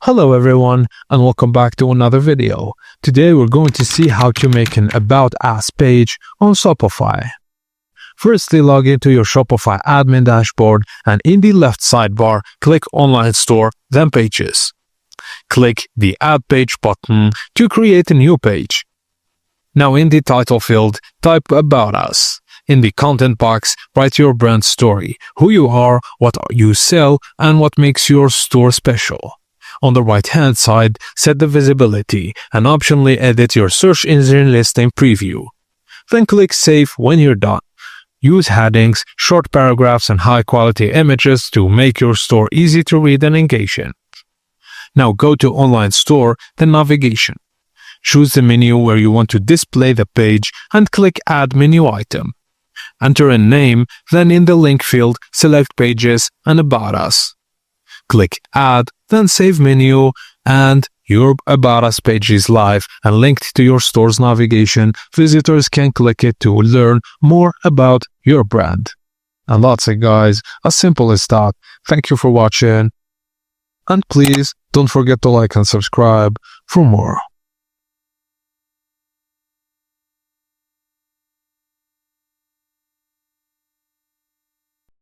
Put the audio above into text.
Hello everyone and welcome back to another video. Today we're going to see how to make an About Us page on Shopify. Firstly, log into your Shopify admin dashboard and in the left sidebar, click Online Store, then Pages. Click the Add Page button to create a new page. Now in the title field, type About Us. In the content box, write your brand story, who you are, what you sell, and what makes your store special. On the right-hand side, set the visibility and optionally edit your search engine listing preview. Then click Save when you're done. Use headings, short paragraphs, and high-quality images to make your store easy to read and engage in. Now go to Online Store, then Navigation. Choose the menu where you want to display the page and click Add Menu Item. Enter a name, then in the link field, select Pages and About Us. Click Add, then Save Menu, and your About Us page is live and linked to your store's navigation. Visitors can click it to learn more about your brand. And that's it, guys. As simple as that. Thank you for watching. And please don't forget to like and subscribe for more.